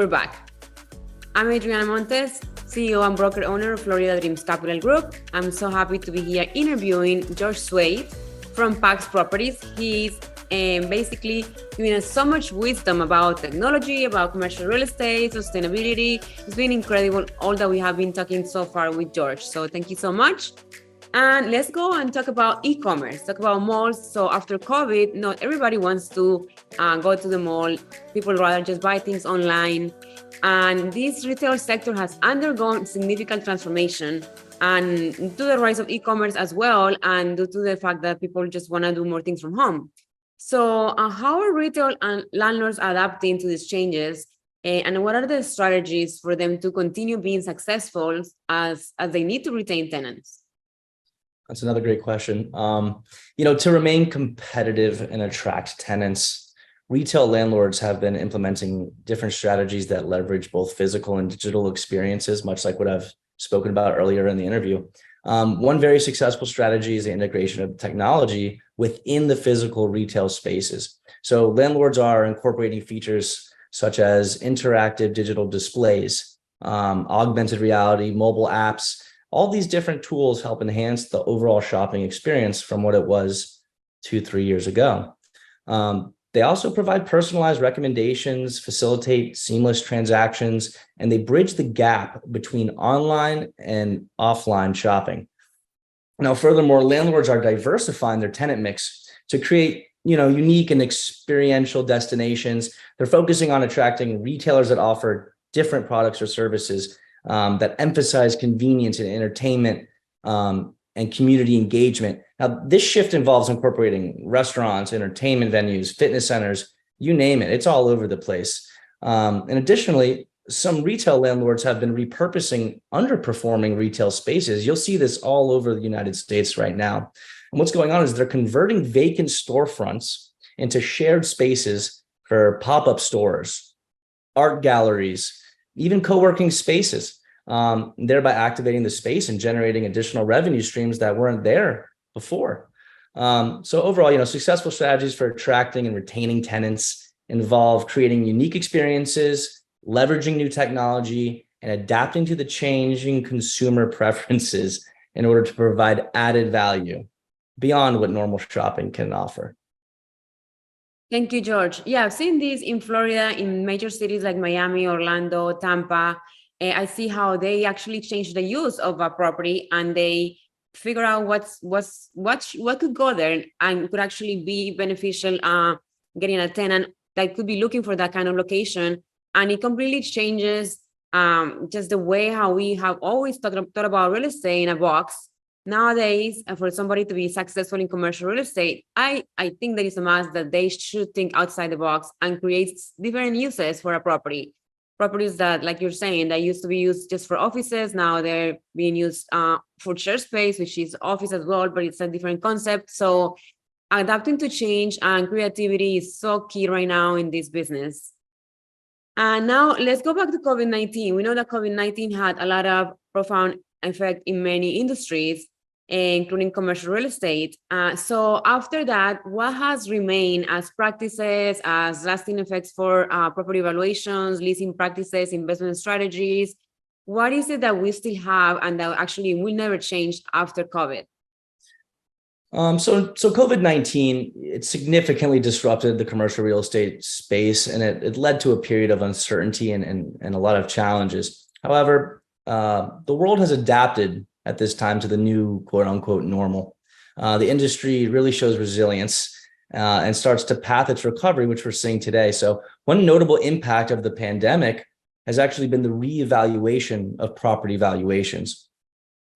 we're back. I'm Adriana Montes, CEO and broker owner of Florida Dreams Capital Group. I'm so happy to be here interviewing George Souaid from Pax Properties. He's basically giving us so much wisdom about technology, about commercial real estate, sustainability. It's been incredible, all that we have been talking so far with George. So thank you so much. And let's go and talk about e-commerce, talk about malls. So after COVID, not everybody wants to go to the mall. People rather just buy things online. And this retail sector has undergone significant transformation, and due to the rise of e-commerce as well, and due to the fact that people just want to do more things from home. So how are retail and landlords adapting to these changes? And what are the strategies for them to continue being successful as they need to retain tenants? That's another great question. To remain competitive and attract tenants, retail landlords have been implementing different strategies that leverage both physical and digital experiences, much like what I've spoken about earlier in the interview. One very successful strategy is the integration of technology within the physical retail spaces. So landlords are incorporating features such as interactive digital displays, augmented reality, mobile apps. All these different tools help enhance the overall shopping experience from what it was 2-3 years ago. They also provide personalized recommendations, facilitate seamless transactions, and they bridge the gap between online and offline shopping. Now, furthermore, landlords are diversifying their tenant mix to create, unique and experiential destinations. They're focusing on attracting retailers that offer different products or services that emphasize convenience and entertainment and community engagement. Now, this shift involves incorporating restaurants, entertainment venues, fitness centers, you name it. It's all over the place. And additionally, some retail landlords have been repurposing underperforming retail spaces. You'll see this all over the United States right now. And what's going on is they're converting vacant storefronts into shared spaces for pop-up stores, art galleries, even co-working spaces, thereby activating the space and generating additional revenue streams that weren't there before. So overall, successful strategies for attracting and retaining tenants involve creating unique experiences, leveraging new technology, and adapting to the changing consumer preferences in order to provide added value beyond what normal shopping can offer. Thank you, George. Yeah, I've seen this in Florida, in major cities like Miami, Orlando, Tampa. I see how they actually change the use of a property, and they figure out what could go there and could actually be beneficial. Getting a tenant that could be looking for that kind of location, and it completely changes just the way how we have always thought about real estate in a box. Nowadays, for somebody to be successful in commercial real estate, I think that it's a must that they should think outside the box and create different uses for a property. Properties that, like you're saying, that used to be used just for offices, now they're being used for share space, which is office as well, but it's a different concept. So adapting to change and creativity is so key right now in this business. And now let's go back to COVID-19. We know that COVID-19 had a lot of profound effect in many industries, including commercial real estate. So after that, what has remained as practices, as lasting effects for property evaluations, leasing practices, investment strategies? What is it that we still have and that actually will never change after COVID? So COVID-19, it significantly disrupted the commercial real estate space, and it led to a period of uncertainty and a lot of challenges. However, the world has adapted at this time to the new quote unquote normal. The industry really shows resilience and starts to path its recovery, which we're seeing today. So one notable impact of the pandemic has actually been the reevaluation of property valuations.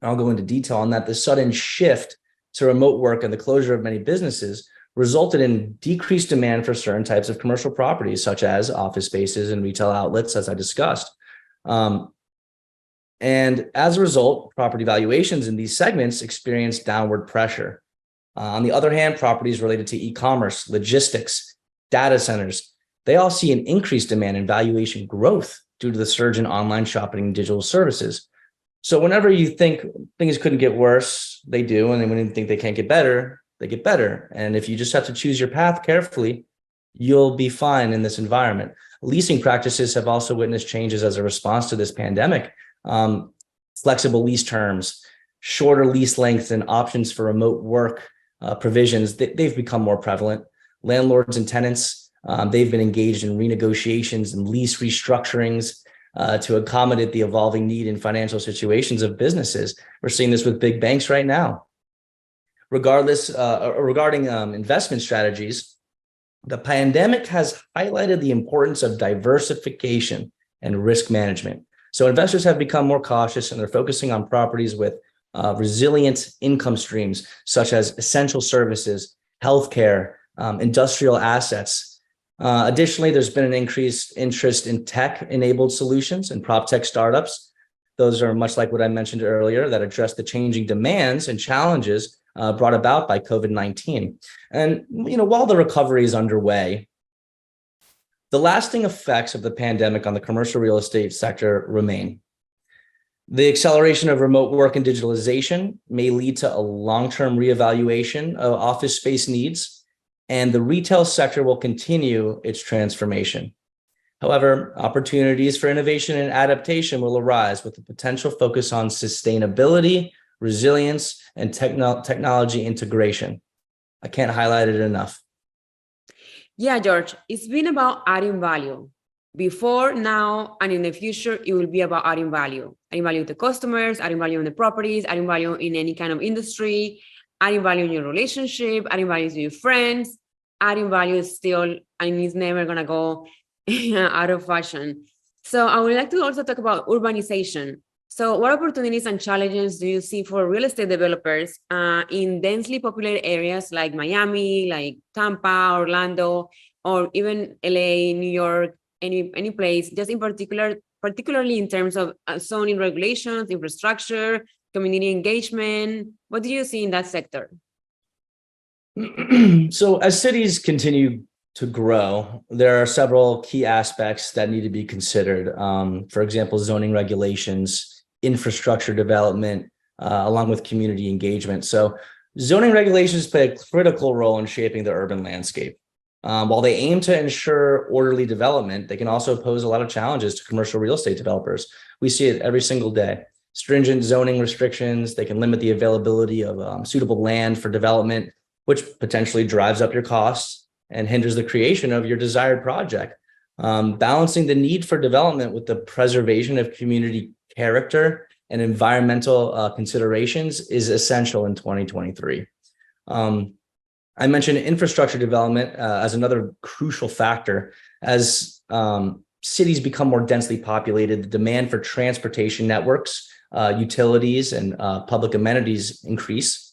I'll go into detail on that. The sudden shift to remote work and the closure of many businesses resulted in decreased demand for certain types of commercial properties, such as office spaces and retail outlets, as I discussed. And as a result, property valuations in these segments experienced downward pressure. On the other hand, properties related to e-commerce, logistics, data centers, they all see an increased demand and valuation growth due to the surge in online shopping and digital services. So whenever you think things couldn't get worse, they do. And then when you think they can't get better, they get better. And if you just have to choose your path carefully, you'll be fine in this environment. Leasing practices have also witnessed changes as a response to this pandemic. Flexible lease terms, shorter lease lengths, and options for remote work provisions, they've become more prevalent. Landlords and tenants, they've been engaged in renegotiations and lease restructurings to accommodate the evolving need and financial situations of businesses. We're seeing this with big banks right now. Regarding investment strategies, the pandemic has highlighted the importance of diversification and risk management. So investors have become more cautious, and they're focusing on properties with resilient income streams, such as essential services, healthcare, industrial assets. Additionally, there's been an increased interest in tech-enabled solutions and prop tech startups. Those are much like what I mentioned earlier, that address the changing demands and challenges brought about by COVID-19. And while the recovery is underway, the lasting effects of the pandemic on the commercial real estate sector remain. The acceleration of remote work and digitalization may lead to a long-term reevaluation of office space needs, and the retail sector will continue its transformation. However, opportunities for innovation and adaptation will arise with the potential focus on sustainability, resilience, and technology integration. I can't highlight it enough. Yeah, George, it's been about adding value. Before, now, and in the future, it will be about adding value to customers, adding value in the properties, adding value in any kind of industry, adding value in your relationship, adding value to your friends. Adding value is still, and it's never going to go out of fashion. So I would like to also talk about urbanization. So what opportunities and challenges do you see for real estate developers in densely populated areas like Miami, like Tampa, Orlando, or even LA, New York, any place, just in particularly in terms of zoning regulations, infrastructure, community engagement? What do you see in that sector? So as cities continue to grow, there are several key aspects that need to be considered. For example, zoning regulations, infrastructure development, along with community engagement. So zoning regulations play a critical role in shaping the urban landscape. While they aim to ensure orderly development, they can also pose a lot of challenges to commercial real estate developers. We see it every single day. Stringent zoning restrictions, they can limit the availability of suitable land for development, which potentially drives up your costs and hinders the creation of your desired project. Balancing the need for development with the preservation of community character and environmental considerations is essential in 2023. I mentioned infrastructure development as another crucial factor. As cities become more densely populated, the demand for transportation networks, utilities, and public amenities increase.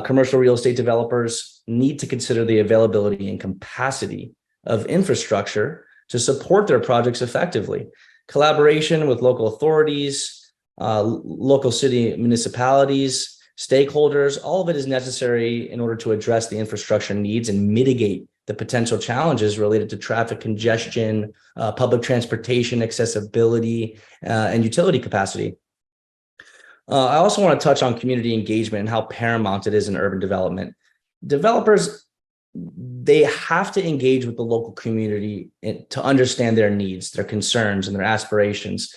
Commercial real estate developers need to consider the availability and capacity of infrastructure to support their projects effectively. Collaboration with local authorities, local city municipalities, stakeholders, all of it is necessary in order to address the infrastructure needs and mitigate the potential challenges related to traffic congestion, public transportation accessibility, and utility capacity. I also want to touch on community engagement and how paramount it is in urban development. Developers, they have to engage with the local community to understand their needs, their concerns, and their aspirations.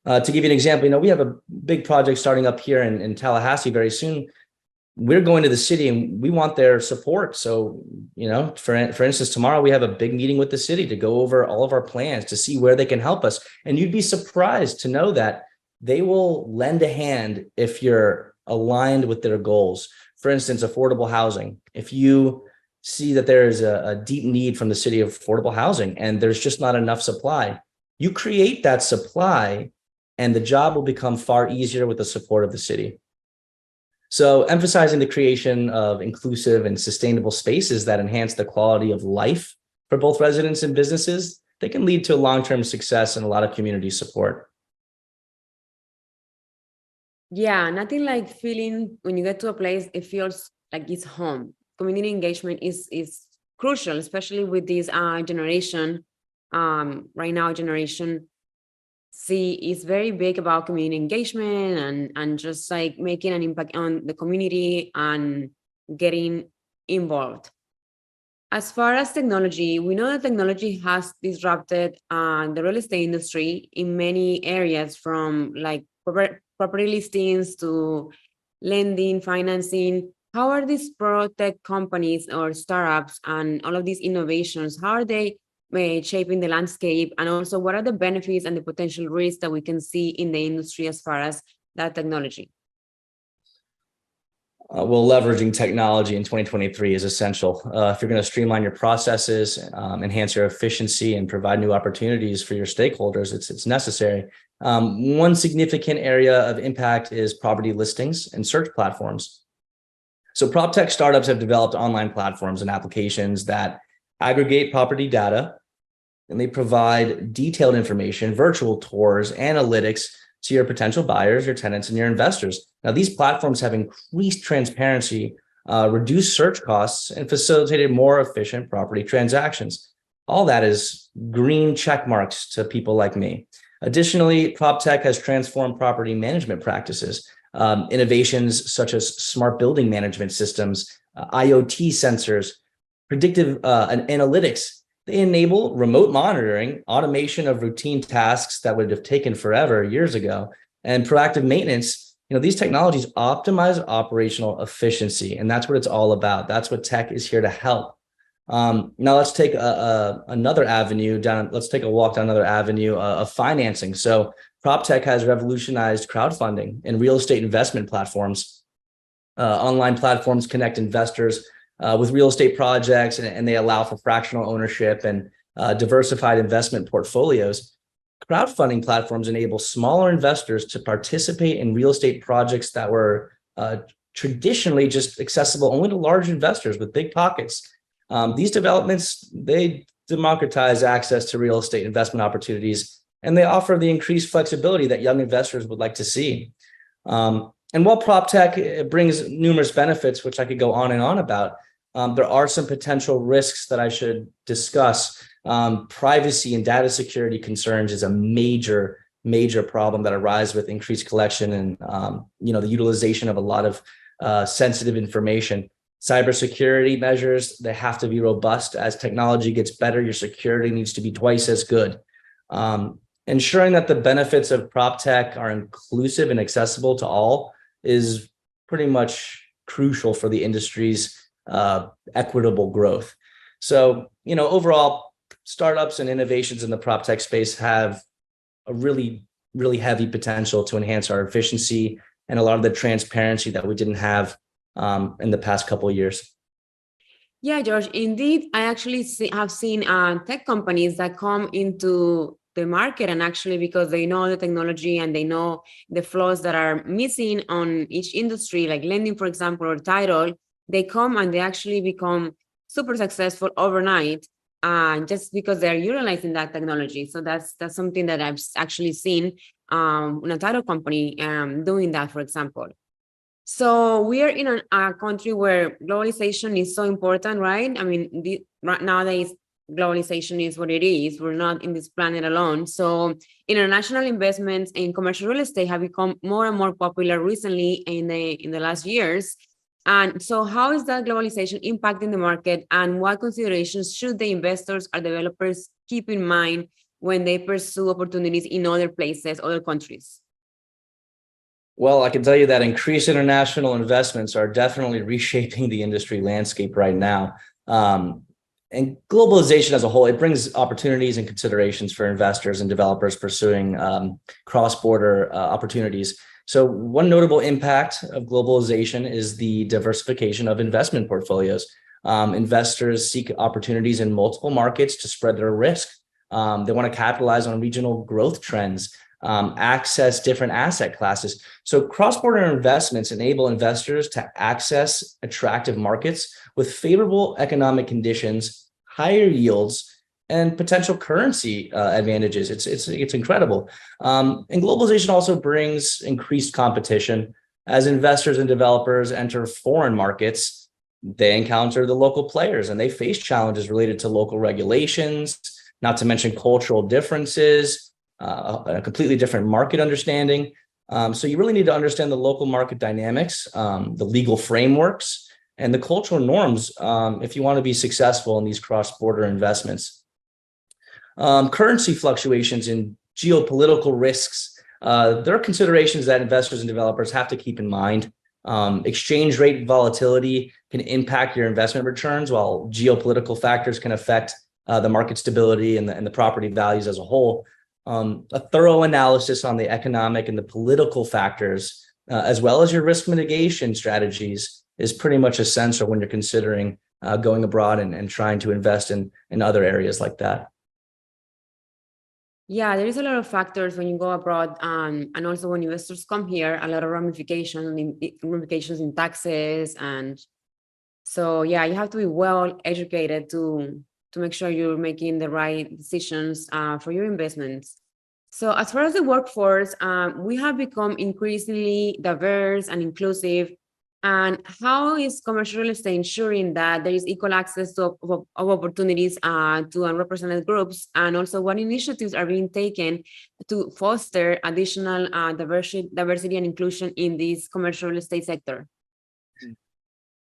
To give you an example, we have a big project starting up here in Tallahassee very soon. We're going to the city and we want their support. So, for instance, tomorrow we have a big meeting with the city to go over all of our plans to see where they can help us. And you'd be surprised to know that they will lend a hand if you're aligned with their goals. For instance, affordable housing. If you see that there is a deep need from the city of affordable housing and there's just not enough supply, you create that supply and the job will become far easier with the support of the city. So emphasizing the creation of inclusive and sustainable spaces that enhance the quality of life for both residents and businesses, they can lead to long-term success and a lot of community support. Yeah, nothing like feeling when you get to a place, it feels like it's home. Community engagement is crucial, especially with this generation. Right now, Generation Z is very big about community engagement and just like making an impact on the community and getting involved. As far as technology, we know that technology has disrupted the real estate industry in many areas, from like property listings to lending, financing. How are these pro tech companies or startups and all of these innovations, how are they shaping the landscape? And also, what are the benefits and the potential risks that we can see in the industry as far as that technology? Well, leveraging technology in 2023 is essential. If you're going to streamline your processes, enhance your efficiency, and provide new opportunities for your stakeholders, it's necessary. One significant area of impact is property listings and search platforms. So prop tech startups have developed online platforms and applications that aggregate property data, and they provide detailed information, virtual tours, analytics to your potential buyers, your tenants, and your investors. Now, these platforms have increased transparency, reduced search costs, and facilitated more efficient property transactions. All that is green check marks to people like me. Additionally, prop tech has transformed property management practices. Innovations such as smart building management systems, IoT sensors, predictive analytics, they enable remote monitoring, automation of routine tasks that would have taken forever years ago, and proactive maintenance. These technologies optimize operational efficiency, and that's what it's all about. That's what tech is here to help. Now let's take another avenue down. Let's take a walk down another avenue of financing. So prop tech has revolutionized crowdfunding and real estate investment platforms. Online platforms connect investors with real estate projects, and they allow for fractional ownership and diversified investment portfolios. Crowdfunding platforms enable smaller investors to participate in real estate projects that were traditionally just accessible only to large investors with big pockets. These developments, they democratize access to real estate investment opportunities, and they offer the increased flexibility that young investors would like to see. And while prop tech, it brings numerous benefits, which I could go on and on about, there are some potential risks that I should discuss. Privacy and data security concerns is a major problem that arises with increased collection and the utilization of a lot of sensitive information. Cybersecurity measures, they have to be robust. As technology gets better, your security needs to be twice as good. Ensuring that the benefits of prop tech are inclusive and accessible to all is pretty much crucial for the industry's equitable growth. So, overall, startups and innovations in the prop tech space have a really heavy potential to enhance our efficiency and a lot of the transparency that we didn't have in the past couple of years. Yeah, George, indeed, I actually have seen tech companies that come into the market, and actually, because they know the technology and they know the flaws that are missing on each industry, like lending, for example, or title, they come and they actually become super successful overnight, just because they're utilizing that technology. So that's something that I've actually seen in a title company doing that, for example. So we are in a country where globalization is so important, right? I mean, nowadays, globalization is what it is. We're not in this planet alone. So international investments in commercial real estate have become more and more popular recently in the last years. And so how is that globalization impacting the market, and what considerations should the investors or developers keep in mind when they pursue opportunities in other places, other countries? Well, I can tell you that increased international investments are definitely reshaping the industry landscape right now. And globalization as a whole, it brings opportunities and considerations for investors and developers pursuing cross-border opportunities. So one notable impact of globalization is the diversification of investment portfolios. Investors seek opportunities in multiple markets to spread their risk. They want to capitalize on regional growth trends, access different asset classes. So cross-border investments enable investors to access attractive markets with favorable economic conditions, higher yields, and potential currency advantages. It's incredible. And globalization also brings increased competition. As investors and developers enter foreign markets, they encounter the local players and they face challenges related to local regulations, not to mention cultural differences, a completely different market understanding. So you really need to understand the local market dynamics, the legal frameworks, and the cultural norms if you want to be successful in these cross-border investments. Currency fluctuations and geopolitical risks, there are considerations that investors and developers have to keep in mind. Exchange rate volatility can impact your investment returns, while geopolitical factors can affect the market stability and the property values as a whole. A thorough analysis on the economic and the political factors, as well as your risk mitigation strategies, is pretty much essential when you're considering going abroad and trying to invest in other areas like that. Yeah, there is a lot of factors when you go abroad, and also when investors come here, a lot of ramifications in taxes, and so yeah, you have to be well educated to make sure you're making the right decisions for your investments. So as far as the workforce, we have become increasingly diverse and inclusive. And how is commercial real estate ensuring that there is equal access of opportunities to unrepresented groups? And also, what initiatives are being taken to foster additional diversity and inclusion in this commercial real estate sector?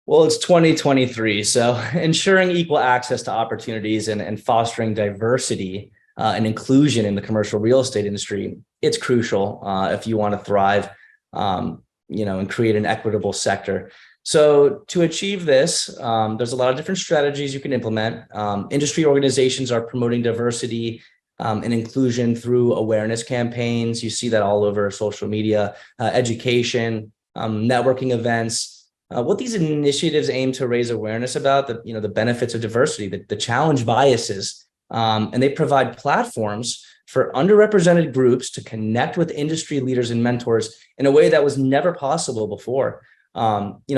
Well, it's 2023, so ensuring equal access to opportunities and fostering diversity and inclusion in the commercial real estate industry, it's crucial if you want to thrive, and create an equitable sector. So to achieve this, there's a lot of different strategies you can implement. Industry organizations are promoting diversity and inclusion through awareness campaigns. You see that all over social media, education, networking events. What these initiatives aim to raise awareness about the benefits of diversity, the challenge biases, and they provide platforms for underrepresented groups to connect with industry leaders and mentors in a way that was never possible before.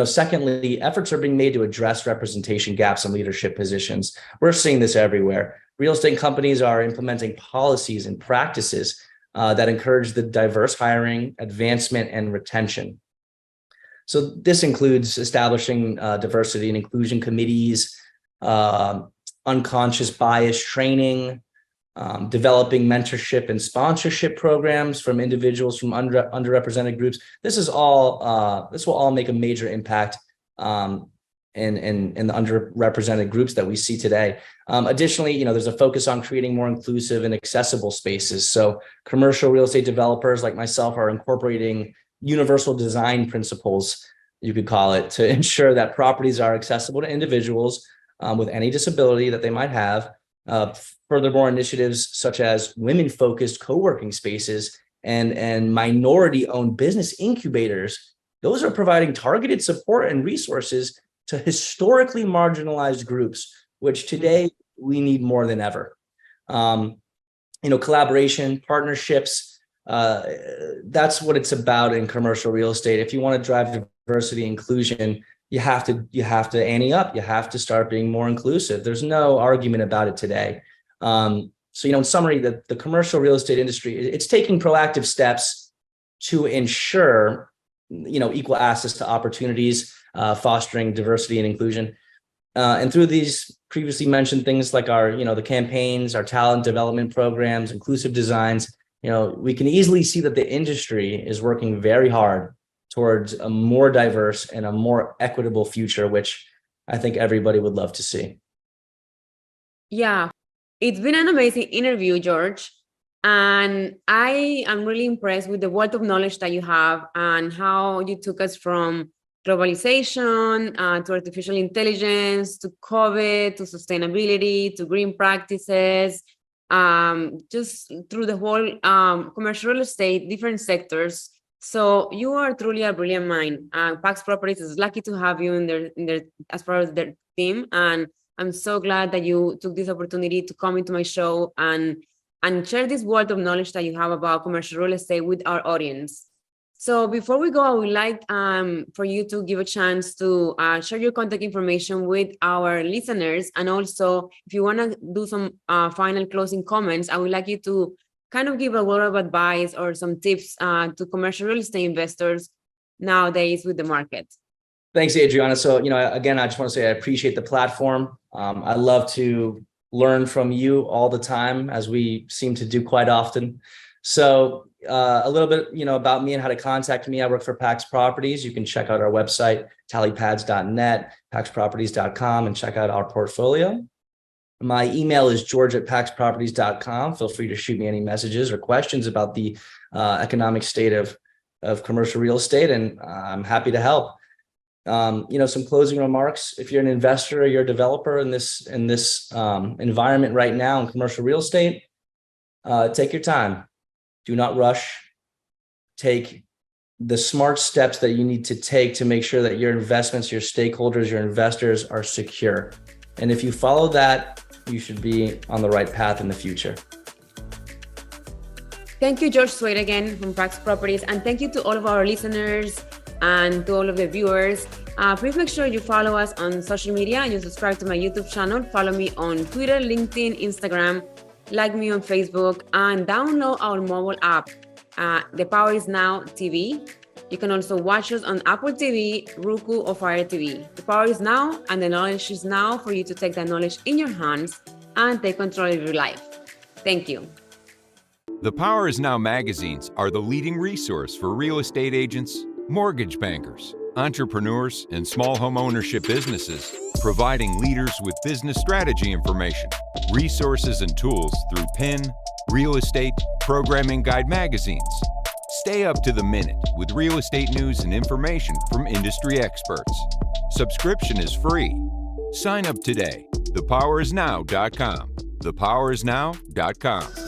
Secondly, efforts are being made to address representation gaps in leadership positions. We're seeing this everywhere. Real estate companies are implementing policies and practices that encourage the diverse hiring, advancement, and retention. So this includes establishing diversity and inclusion committees, unconscious bias training, developing mentorship and sponsorship programs from individuals from underrepresented groups. This will all make a major impact in the underrepresented groups that we see today. Additionally, there's a focus on creating more inclusive and accessible spaces. So commercial real estate developers like myself are incorporating universal design principles, you could call it, to ensure that properties are accessible to individuals with any disability that they might have. Furthermore, initiatives such as women-focused co-working spaces and minority-owned business incubators, those are providing targeted support and resources to historically marginalized groups, which today we need more than ever. Collaboration, partnerships, that's what it's about in commercial real estate. If you want to drive diversity and inclusion, you have to ante up. You have to start being more inclusive. There's no argument about it today. In summary, the commercial real estate industry, it's taking proactive steps to ensure, equal access to opportunities, fostering diversity and inclusion. And through these previously mentioned things like our, the campaigns, our talent development programs, inclusive designs, we can easily see that the industry is working very hard towards a more diverse and a more equitable future, which I think everybody would love to see. Yeah, it's been an amazing interview, George. And I am really impressed with the wealth of knowledge that you have and how you took us from globalization to artificial intelligence, to COVID, to sustainability, to green practices, just through the whole commercial real estate, different sectors. So you are truly a brilliant mind. Pax Properties is lucky to have you in their as part of their team, and I'm so glad that you took this opportunity to come into my show and share this wealth of knowledge that you have about commercial real estate with our audience. So before we go, I would like for you to give a chance to share your contact information with our listeners. And also, if you want to do some final closing comments, I would like you to kind of give a word of advice or some tips to commercial real estate investors nowadays with the market. Thanks, Adriana. So, again, I just want to say I appreciate the platform. I love to learn from you all the time, as we seem to do quite often. So a little bit, about me and how to contact me. I work for Pax Properties. You can check out our website, tallypads.net, paxproperties.com, and check out our portfolio. My email is george@paxproperties.com. Feel free to shoot me any messages or questions about the economic state of commercial real estate, and I'm happy to help. Some closing remarks. If you're an investor or you're a developer in this environment right now in commercial real estate, take your time. Do not rush. Take the smart steps that you need to take to make sure that your investments, your stakeholders, your investors are secure. And if you follow that, you should be on the right path in the future. Thank you, George Souaid, again from Pax Properties. And thank you to all of our listeners and to all of the viewers. Please make sure you follow us on social media and you subscribe to my YouTube channel. Follow me on Twitter, LinkedIn, Instagram, like me on Facebook, and download our mobile app, The Power Is Now TV. You can also watch us on Apple TV, Roku, or Fire TV. The power is now, and the knowledge is now for you to take that knowledge in your hands and take control of your life. Thank you. The Power Is Now magazines are the leading resource for real estate agents, mortgage bankers, entrepreneurs, and small home ownership businesses, providing leaders with business strategy information, resources, and tools through PIN, real estate, programming guide magazines. Stay up to the minute with real estate news and information from industry experts. Subscription is free. Sign up today. thepowerisnow.com. thepowerisnow.com.